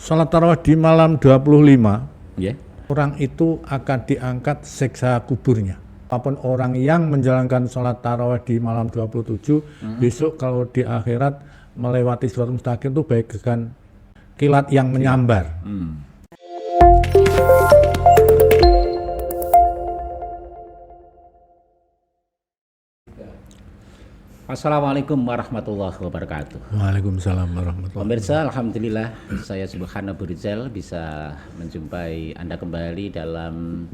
sholat tarawih di malam 25, Ya. orang itu akan diangkat siksa kuburnya. Apapun orang yang menjalankan sholat tarawih di malam 27, besok kalau di akhirat melewati sirat mustaqim itu bagaikan kilat yang menyambar. Assalamualaikum warahmatullahi wabarakatuh. Waalaikumsalam warahmatullahi Pemirsa, alhamdulillah saya Subhana Burizal bisa menjumpai Anda kembali dalam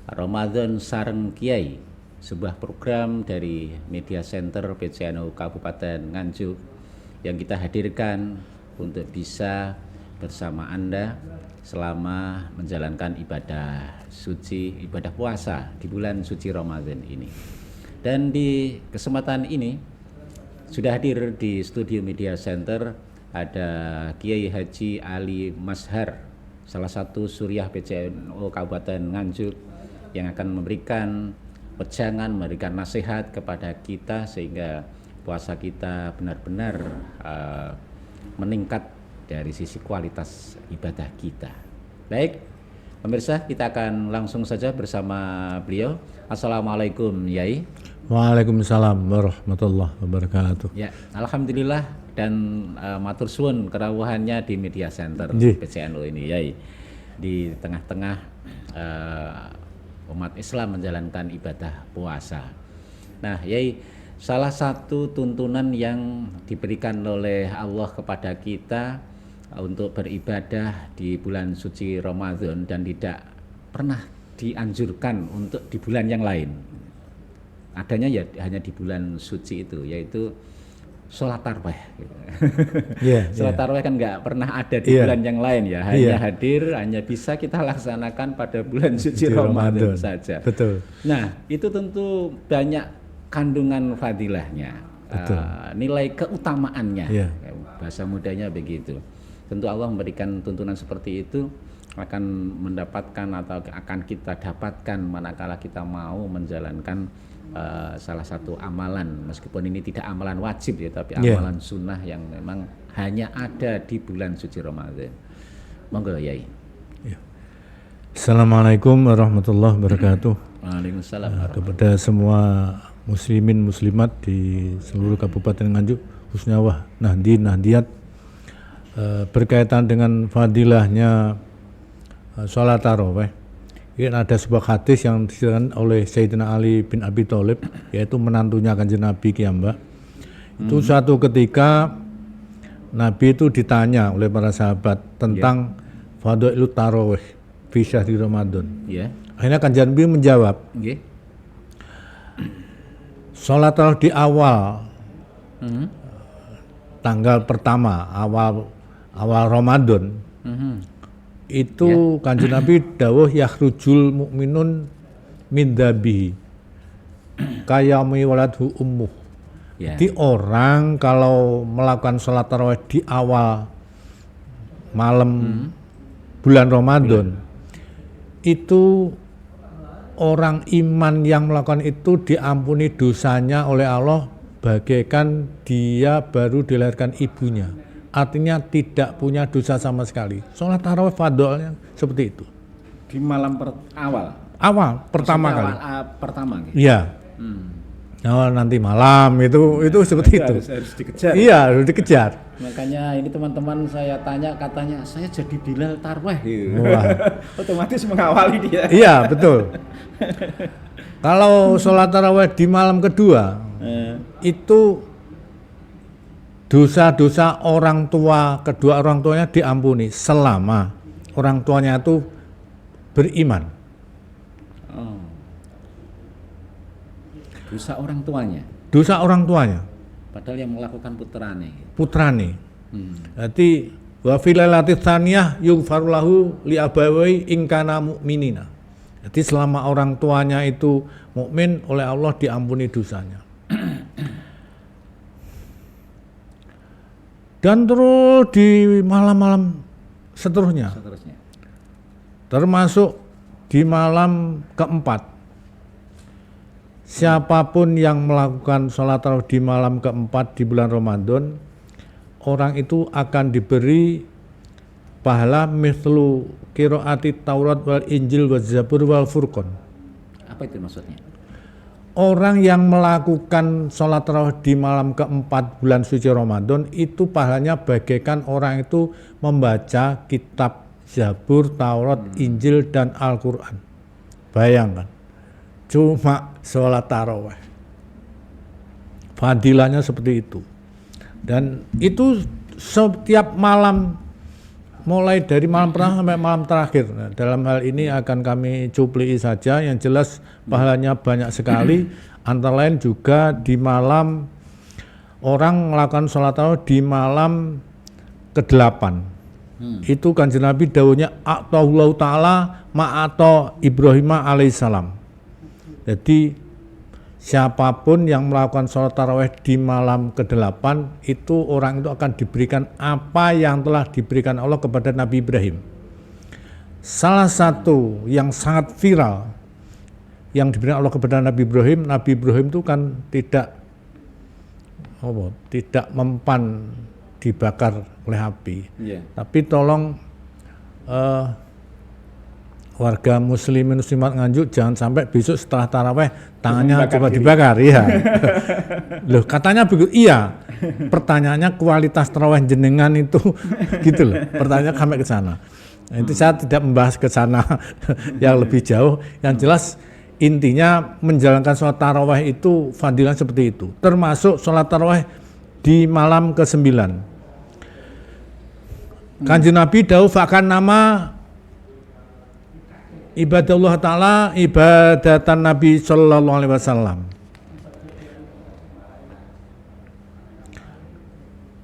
Ramadan Sareng Kiai, sebuah program dari Media Center PCNU Kabupaten Nganjuk yang kita hadirkan untuk bisa bersama Anda selama menjalankan ibadah suci, ibadah puasa di bulan suci Ramadan ini. Dan di kesempatan ini sudah hadir di studio Media Center ada Kiai Haji Ali Mazhar, salah satu suriah PCNU Kabupaten Nganjuk, yang akan memberikan wejangan, memberikan nasihat kepada kita sehingga puasa kita benar-benar meningkat dari sisi kualitas ibadah kita. Baik, pemirsa, kita akan langsung saja bersama beliau. Assalamualaikum, Yai. Waalaikumsalam warahmatullahi wabarakatuh. Ya, alhamdulillah dan matur suwun kerawuhannya di Media Center PCNU ini, Yai. Di tengah-tengah umat Islam menjalankan ibadah puasa. Nah, Yai, salah satu tuntunan yang diberikan oleh Allah kepada kita untuk beribadah di bulan suci Ramadan dan tidak pernah dianjurkan untuk di bulan yang lain. Adanya ya hanya di bulan suci itu, yaitu sholat tarawih. Sholat tarawih kan nggak pernah ada di bulan yang lain ya, hanya hadir, hanya bisa kita laksanakan pada bulan suci Ramadan saja. Betul. Nah, itu tentu banyak kandungan fadilahnya, nilai keutamaannya, bahasa mudanya begitu. Tentu Allah memberikan tuntunan seperti itu akan mendapatkan atau akan kita dapatkan manakala kita mau menjalankan salah satu amalan, meskipun ini tidak amalan wajib ya, tapi amalan sunnah yang memang hanya ada di bulan suci Ramadan. Monggo, Yai. Assalamualaikum warahmatullahi wabarakatuh. Waalaikumsalam. Kepada semua muslimin muslimat di seluruh Kabupaten Nganjuk, khususnya Nahdiyat, berkaitan dengan fadilahnya sholat tarawih. Ini ada sebuah hadis yang diceritakan oleh Sayyidina Ali bin Abi Thalib, yaitu menantunya Kanjeng Nabi Kiambah. Itu suatu ketika Nabi itu ditanya oleh para sahabat tentang fadailut tarawih fi syahri Ramadan. Akhirnya Kanjeng Nabi menjawab, sholat tarawih di awal tanggal pertama awal Ramadan itu Kanjeng Nabi dawuh yakhrujul mukminun min dhabihi kayami waladhu ummuh. Jadi orang kalau melakukan sholat tarawih di awal malam bulan Ramadan itu orang iman yang melakukan itu diampuni dosanya oleh Allah bagaikan dia baru dilahirkan ibunya. Artinya tidak punya dosa sama sekali. Sholat tarawih fadolnya seperti itu. Di malam awal. Pertama kali. Pertama. Iya. Nanti malam itu seperti itu. Harus dikejar. Iya, harus dikejar. Makanya ini teman-teman saya tanya, katanya saya jadi Bilal tarawih. Otomatis mengawali dia. Iya, betul. Kalau sholat tarawih di malam kedua itu dosa-dosa orang tua, kedua orang tuanya diampuni selama orang tuanya itu beriman. Dosa orang tuanya? Dosa orang tuanya. Padahal yang melakukan putrane. Jadi wa fil lailati tsaniyah yughfaru lahu li abawai in kana mu'minina. Jadi selama orang tuanya itu mukmin, oleh Allah diampuni dosanya. Dan terus di malam-malam seterusnya. Termasuk di malam keempat. Siapapun yang melakukan sholat tarawih di malam keempat di bulan Ramadan, orang itu akan diberi pahala mithlu qiraati Taurat wal Injil wal Zabur wal Furqan. Apa itu maksudnya? Orang yang melakukan sholat tarawih di malam keempat bulan suci Ramadan itu pahalanya bagaikan orang itu membaca kitab Zabur, Taurat, Injil dan Al-Quran. Bayangkan, cuma sholat tarawih. Fadilahnya seperti itu. Dan itu setiap malam, mulai dari malam pertama sampai malam terakhir. Nah, dalam hal ini akan kami cupliki saja, yang jelas pahalanya banyak sekali. Antara lain juga di malam, orang melakukan sholat tarawih di malam ke-8. Itu Kanjeng Nabi dawuhnya Allah Ta'ala ma'ato Ibrahim alaihissalam. Jadi siapapun yang melakukan sholat tarawih di malam ke-8 itu orang itu akan diberikan apa yang telah diberikan Allah kepada Nabi Ibrahim. Salah satu yang sangat viral yang diberikan Allah kepada Nabi Ibrahim itu kan tidak mempan dibakar oleh api. Tapi tolong warga muslimin muslimat Nganjuk jangan sampai besok setelah taraweh tangannya coba dibakar. Iya. Loh, katanya begitu. Iya. Pertanyaannya kualitas taraweh jenengan itu gitu loh. Pertanyaannya sampai ke sana. Nah, itu saya tidak membahas ke sana yang lebih jauh. Yang jelas intinya menjalankan sholat taraweh itu fadilah seperti itu. Termasuk sholat taraweh di malam ke-9. Kanjeng Nabi dawuh fakan nama ibadallah ta'ala ibadatan Nabi sallallahu alaihi wasallam.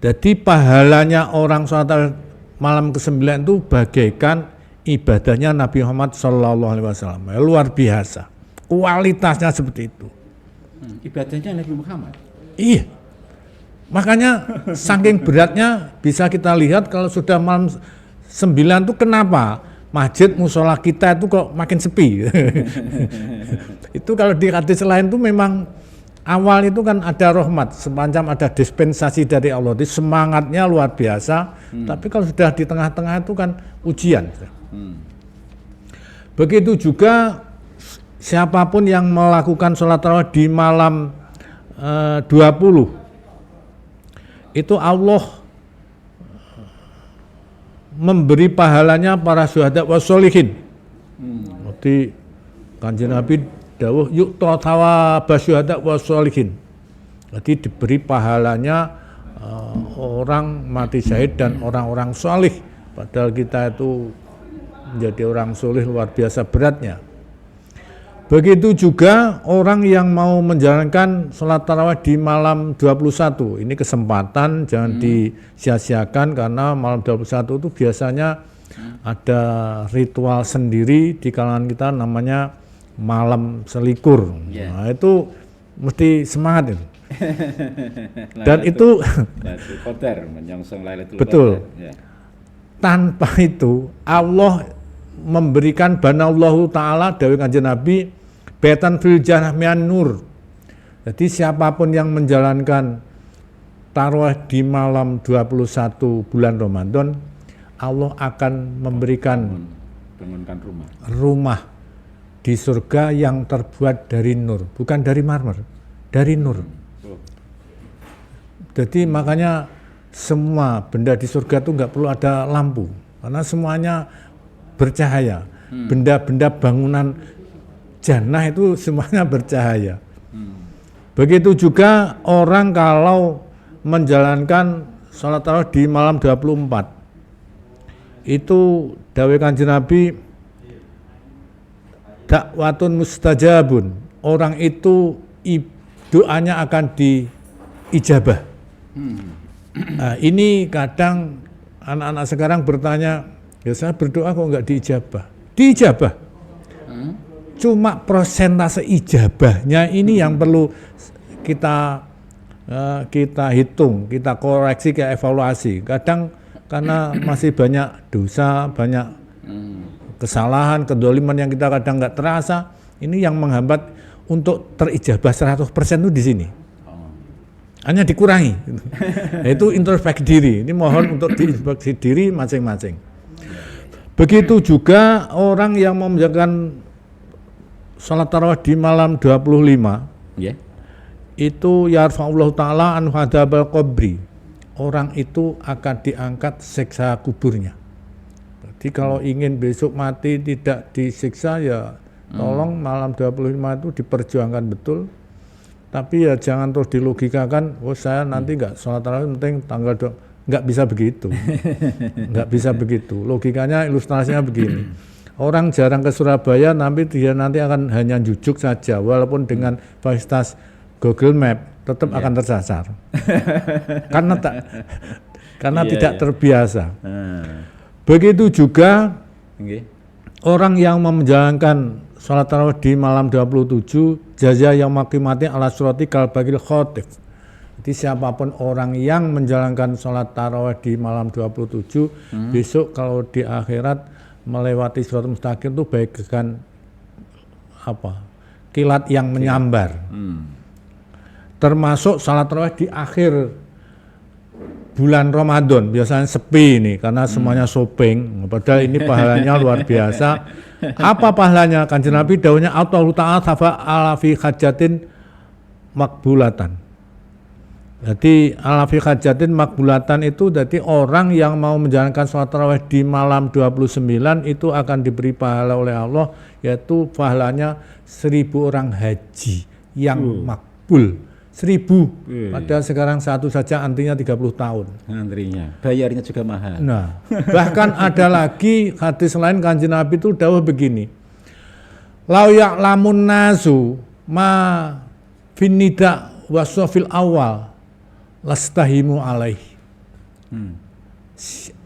Jadi pahalanya orang sholat malam ke-9 itu bagaikan ibadahnya Nabi Muhammad sallallahu alaihi wasallam. Luar biasa. Kualitasnya seperti itu. Ibadahnya Nabi Muhammad. Iya. Makanya saking beratnya bisa kita lihat kalau sudah malam 9 itu kenapa? Masjid musola kita itu kok makin sepi. Itu kalau di hadis lain itu memang awal itu kan ada rahmat, semacam ada dispensasi dari Allah. Jadi semangatnya luar biasa. Tapi kalau sudah di tengah-tengah itu kan ujian. Begitu juga siapapun yang melakukan sholat tarawih di malam 20 itu Allah memberi pahalanya para syuhada wassolihin. Jadi Kanjeng Nabi dawuh yuk tawa basyuhada wassolihin. Jadi diberi pahalanya orang mati syahid dan orang-orang solih. Padahal kita itu menjadi orang solih luar biasa beratnya. Begitu juga orang yang mau menjalankan sholat tarawih di malam 21. Ini kesempatan, jangan disia-siakan karena malam 21 itu biasanya ada ritual sendiri di kalangan kita namanya malam selikur. Nah, itu mesti semangat itu. Dan itu betul. Tanpa itu Allah memberikan banallahu ta'ala dawuh Kanjeng Nabi baitan fil jannah minan nur. Jadi siapapun yang menjalankan tarawih di malam 21 bulan Ramadan, Allah akan memberikan bangunkan rumah di surga yang terbuat dari nur, bukan dari marmer, dari nur. Jadi makanya semua benda di surga itu nggak perlu ada lampu karena semuanya bercahaya. Benda-benda bangunan jannah itu semuanya bercahaya. Begitu juga orang kalau menjalankan sholat tarawih di malam 24. Itu dawuh Kanjeng Nabi dakwatun mustajabun. Orang itu doanya akan diijabah. Nah, ini kadang anak-anak sekarang bertanya, ya saya berdoa kok nggak diijabah. Diijabah. Cuma prosentase ijabahnya ini yang perlu kita hitung, kita koreksi, kita evaluasi. Kadang karena masih banyak dosa, banyak kesalahan, kedoliman yang kita kadang nggak terasa, ini yang menghambat untuk terijabah 100% itu di sini. Hanya dikurangi. Nah, itu introspeksi diri. Ini mohon untuk diintrospeksi diri masing-masing. Begitu juga orang yang mau menjalankan salat tarawih di malam 25, Ya. itu yarfa'ullahu ta'ala an hadabal qabri. Orang itu akan diangkat siksa kuburnya. Jadi kalau ingin besok mati tidak disiksa, ya tolong malam 25 itu diperjuangkan betul. Tapi ya jangan terus dilogikakan, oh saya nanti nggak sholat tarawih penting tanggal 2. Nggak bisa begitu. Nggak bisa begitu. Logikanya, ilustrasinya begini. Orang jarang ke Surabaya, tapi dia nanti akan hanya jujuk saja, walaupun dengan fasilitas Google Map tetap akan tersasar. karena tidak terbiasa. Begitu juga orang yang menjalankan sholat tarawih di malam 27, jaza yang makimati ala surati kalbagil khotif. Jadi siapapun orang yang menjalankan sholat tarawih di malam 27, besok kalau di akhirat melewati surat mustaqim itu bagaikan kilat yang menyambar. Termasuk sholat tarawih di akhir bulan Ramadan, biasanya sepi ini karena semuanya shopping, padahal ini pahalanya luar biasa. Apa pahalanya? Kanjeng Nabi dawuhnya Allah Ta'ala tafa ala fi hajatin makbulatan. Jadi ala fi hajatin makbulatan itu jadi orang yang mau menjalankan sholat tarawih di malam 29 itu akan diberi pahala oleh Allah, yaitu pahalanya 1000 orang haji yang makbul. 1000, padahal sekarang satu saja antrinya 30 tahun. Antrinya, bayarnya juga mahal. Nah, bahkan ada lagi hadis lain Kanjeng Nabi itu dawuh begini. Lau ya'lamun nasu ma finnida wasofil awal lastahimu alaih.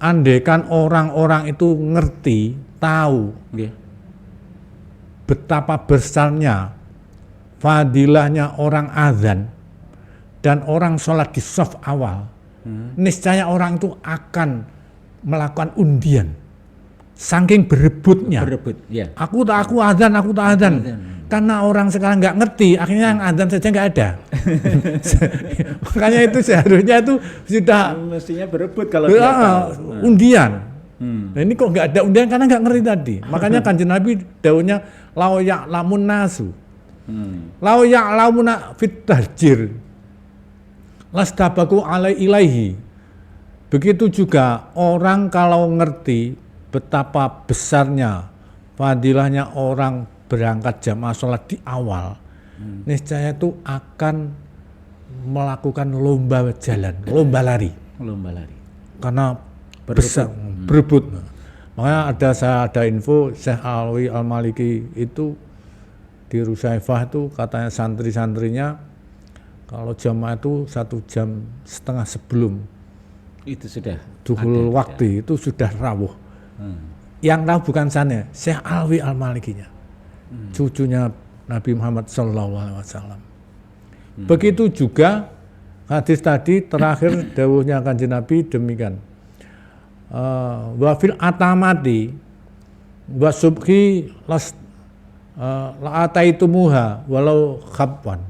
Andaikan orang-orang itu ngerti, tahu betapa besarnya fadilahnya orang azan dan orang sholat di shaf awal, niscaya orang itu akan melakukan undian, saking berebutnya. Ya. Aku azan. Karena orang sekarang nggak ngerti, akhirnya yang azan saja nggak ada. Makanya itu seharusnya itu sudah mestinya berebut kalau dia tahu. Undian. Nah ini kok nggak ada undian karena nggak ngerti tadi. Makanya Kanjeng Nabi dawuhnya lau ya'lamun nasu. Lau ya'lamuna fit tahjir lastabaku ilaihi. Begitu juga orang kalau ngerti betapa besarnya fadilahnya orang berangkat jamaah sholat di awal, niscaya itu akan melakukan lomba jalan, lomba lari. Karena besar, berebut. Makanya saya ada info Syekh Alwi Al-Maliki itu di Rusaifah itu katanya santri-santrinya kalau jamaah itu 1,5 jam sebelum itu sudah duhul waktu itu sudah rawuh. Yang tahu bukan sana, Syekh Alwi Al-Malikinya, cucunya Nabi Muhammad SAW. Begitu juga hadis tadi terakhir dawuhnya Kanjeng Nabi demikian. Wa fil atamati wa subhi la'ataitumuha walau khabwan.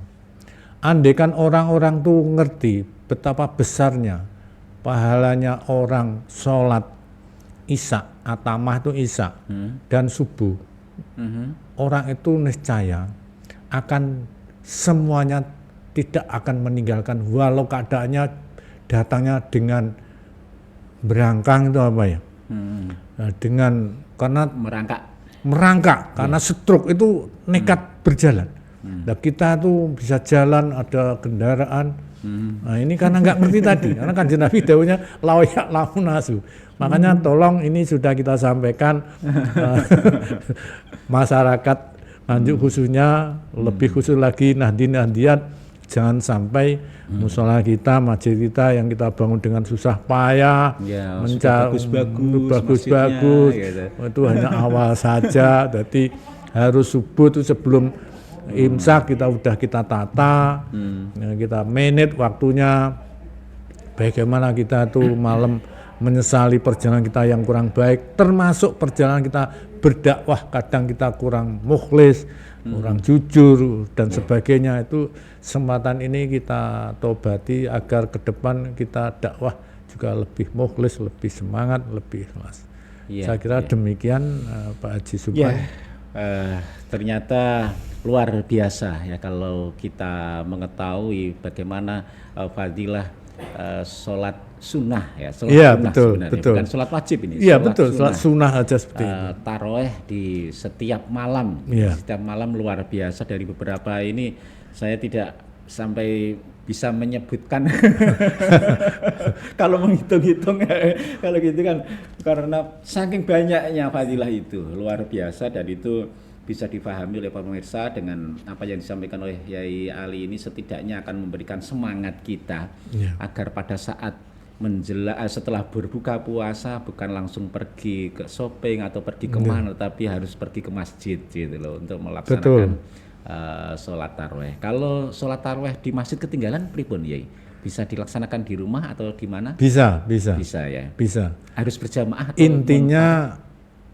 Andaikan orang-orang tuh ngerti betapa besarnya pahalanya orang sholat isya, atamah itu isya, dan subuh, orang itu niscaya akan semuanya tidak akan meninggalkan walau keadaannya datangnya dengan berangkang itu apa ya? Nah, dengan karena merangkak karena stroke itu nekat berjalan. Nah, kita tuh bisa jalan ada kendaraan. Nah, ini karena nggak ngerti tadi. Karena Kanjeng Nabi dawuhnya layak lamun nasu. Makanya tolong ini sudah kita sampaikan masyarakat Nganjuk khususnya lebih khusus lagi nahdien-nahdien, jangan sampai musola kita, masjid kita yang kita bangun dengan susah payah, ya, mencari bagus-bagus, gitu. Itu hanya awal saja. Jadi harus subuh itu sebelum imsak kita tata, kita manage waktunya. Bagaimana kita tuh malam menyesali perjalanan kita yang kurang baik, termasuk perjalanan kita berdakwah kadang kita kurang mukhlis, kurang jujur dan sebagainya. Itu kesempatan ini kita tobati agar ke depan kita dakwah juga lebih mukhlis, lebih semangat, lebih ikhlas. Saya kira demikian Pak Haji Subhan. Ternyata luar biasa ya kalau kita mengetahui bagaimana fadilah sholat sunnah ya, sholat sunnah betul, sebenarnya, betul. bukan sholat wajib ini. Iya betul, sholat sunnah aja seperti itu. Taraweh di setiap malam, setiap malam luar biasa. Dari beberapa ini saya tidak sampai bisa menyebutkan kalau menghitung-hitung kalau gitu kan, karena saking banyaknya fadilah itu luar biasa, dan itu bisa difahami oleh pemirsa dengan apa yang disampaikan oleh Yai Ali ini setidaknya akan memberikan semangat kita agar pada saat setelah berbuka puasa bukan langsung pergi ke shopping atau pergi kemana, tapi harus pergi ke masjid gitu loh untuk melaksanakan sholat taraweh. Kalau sholat taraweh di masjid ketinggalan pripun Yai? Bisa dilaksanakan di rumah atau di mana? Bisa ya. Bisa. Harus berjamaah atau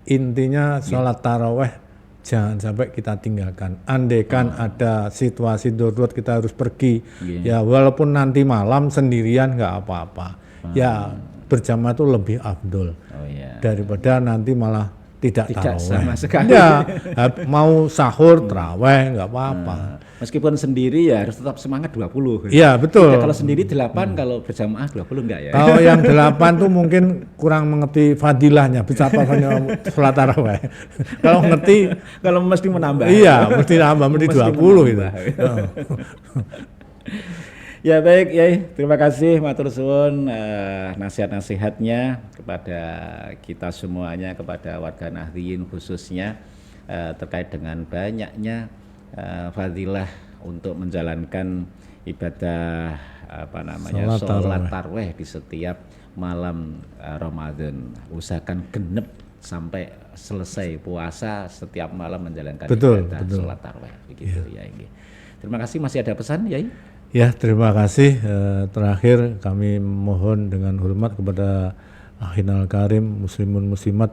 intinya sholat taraweh jangan sampai kita tinggalkan. Andaikan ada situasi darurat kita harus pergi, ya walaupun nanti malam sendirian nggak apa-apa. Ya berjamaah itu lebih afdol daripada nanti malah tidak taraweh. Sama sekali. Ya, mau sahur taraweh nggak apa-apa. Meskipun sendiri ya harus tetap semangat 20. Iya betul. Ya, kalau sendiri 8, kalau berjamaah 20 enggak ya? Kalau yang 8 tuh mungkin kurang mengerti fadilahnya, betapa banyak sholat taraweh. Kalau ngerti, kalau mesti menambah. Iya, mesti nambah, mesti 20 itu. Ya baik, Yai, terima kasih matur suwun nasihat-nasihatnya kepada kita semuanya, kepada warga Nahdliyin khususnya terkait dengan banyaknya fadilah untuk menjalankan ibadah sholat taraweh di setiap malam Ramadan. Usahakan genep sampai selesai puasa setiap malam menjalankan ibadah sholat taraweh begitu ya. Terima kasih. Masih ada pesan, Yai? Ya, terima kasih. Terakhir kami mohon dengan hormat kepada Akhinal Karim, muslimun muslimat,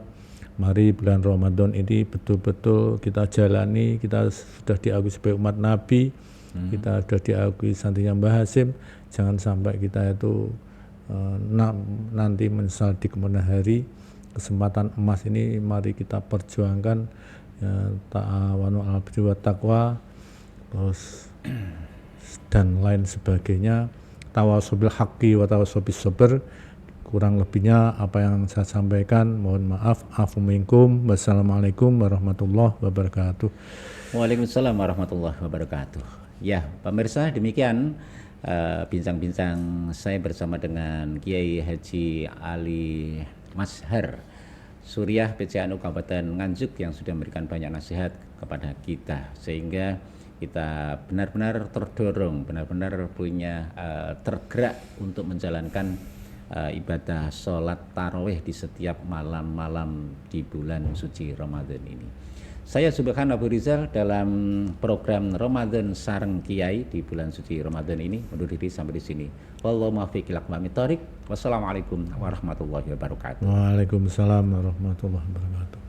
mari bulan Ramadan ini betul-betul kita jalani. Kita sudah diakui sebagai umat Nabi, kita sudah diakui santrinya Mbah Hasim. Jangan sampai kita itu nanti menyesal di kemudian hari. Kesempatan emas ini mari kita perjuangkan, ta'awanu 'alal birri wat taqwa, terus dan lain sebagainya. Tawasobil haqqi wa tawasobis sabr. Kurang lebihnya apa yang saya sampaikan mohon maaf. Afu minkum. Wassalamualaikum warahmatullahi wabarakatuh. Waalaikumsalam warahmatullahi wabarakatuh. Ya, pemirsa, demikian bincang-bincang saya bersama dengan Kiai Haji Ali Mazhar Suriah PCNU Kabupaten Nganjuk yang sudah memberikan banyak nasihat kepada kita, sehingga kita benar-benar terdorong, benar-benar punya tergerak untuk menjalankan ibadah sholat taraweh di setiap malam-malam di bulan suci Ramadan ini. Saya Subhan Abu Rizal dalam program Ramadan Sareng Kiai di bulan suci Ramadan ini undur diri sampai di sini. Wallahu muwaffiq ila aqwamit thoriq. Wassalamualaikum warahmatullahi wabarakatuh. Waalaikumsalam warahmatullahi wabarakatuh.